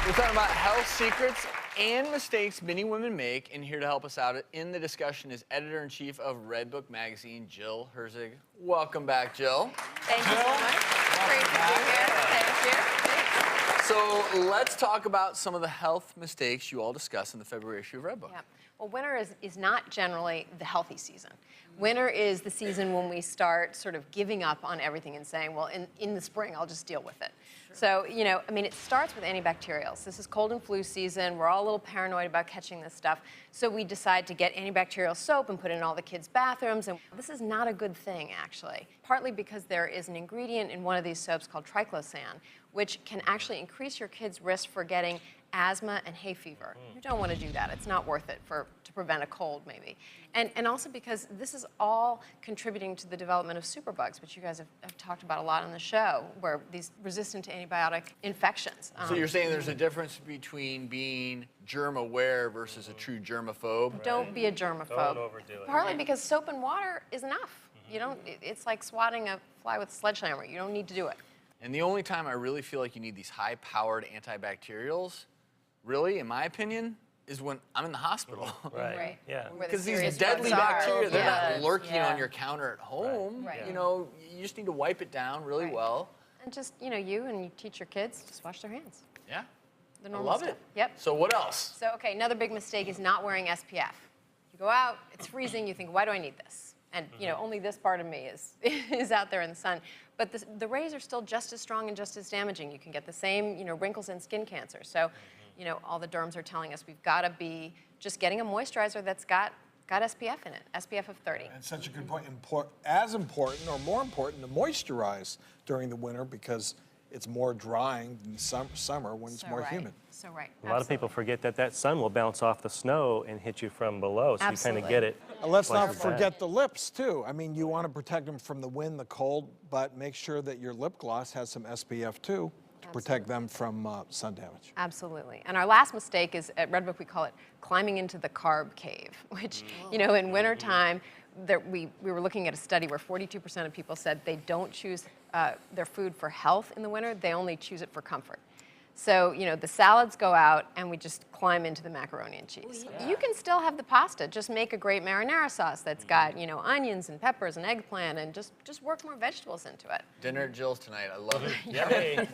We're talking about health secrets and mistakes many women make, and here to help us out in the discussion is editor-in-chief of Redbook Magazine, Jill Herzig. Welcome back, Jill. Thank you so much. Great to be here. Thank you. Thanks. So let's talk about some of the health mistakes you all discussed in the February issue of Redbook. Yeah. Well, winter is not generally the healthy season. Winter is the season when we start sort of giving up on everything and saying, well, in the spring, I'll just deal with it. Sure. So, you know, I mean, it starts with antibacterials. This is cold and flu season. We're all a little paranoid about catching this stuff. So we decide to get antibacterial soap and put it in all the kids' bathrooms. And this is not a good thing, actually. Partly because there is an ingredient in one of these soaps called triclosan, which can actually increase your kids' risk for getting asthma and hay fever. You don't want to do that. It's not worth it to prevent a cold, maybe. And also because this is all contributing to the development of superbugs, which you guys have talked about a lot on the show, where these resistant to antibiotic infections. So you're saying there's a difference between being germ-aware versus a true germaphobe? Don't be a germaphobe. Don't overdo it. Partly because soap and water is enough. You don't, it's like swatting a fly with a sledgehammer. You don't need to do it. And the only time I really feel like you need these high-powered antibacterials, really, in my opinion, is when I'm in the hospital. Right. Yeah. Where the Because these serious deadly bugs are. bacteria, they're Yeah. not lurking Yeah. on your counter at home. Right. You know, you just need to wipe it down really Right. well. And just, you know, you teach your kids, just wash their hands. Yeah. The I normal love stuff. it. Yep. So what else? So, okay, another big mistake is not wearing SPF. You go out, it's freezing, you think, why do I need this? And, you know, only this part of me is out there in the sun. But the rays are still just as strong and just as damaging. You can get the same, you know, wrinkles and skin cancer. So, you know, all the derms are telling us we've got to be just getting a moisturizer that's got SPF in it, SPF of 30. That's such a good point. As important or more important to moisturize during the winter because it's more drying than summer when it's more humid. So right. A lot of people forget that sun will bounce off the snow and hit you from below, so you kind of get it. And let's not twice as bad. forget the lips, too. I mean, you want to protect them from the wind, the cold, but make sure that your lip gloss has some SPF, too, to protect them from sun damage. Absolutely. And our last mistake is, at Redbook, we call it climbing into the carb cave, which, you know, in wintertime, we were looking at a study where 42% of people said they don't choose their food for health in the winter, they only choose it for comfort. So, you know, the salads go out and we just climb into the macaroni and cheese. Oh, yeah. You can still have the pasta, just make a great marinara sauce that's got, you know, onions and peppers and eggplant and just work more vegetables into it. Dinner at Jill's tonight. I love it. Yay.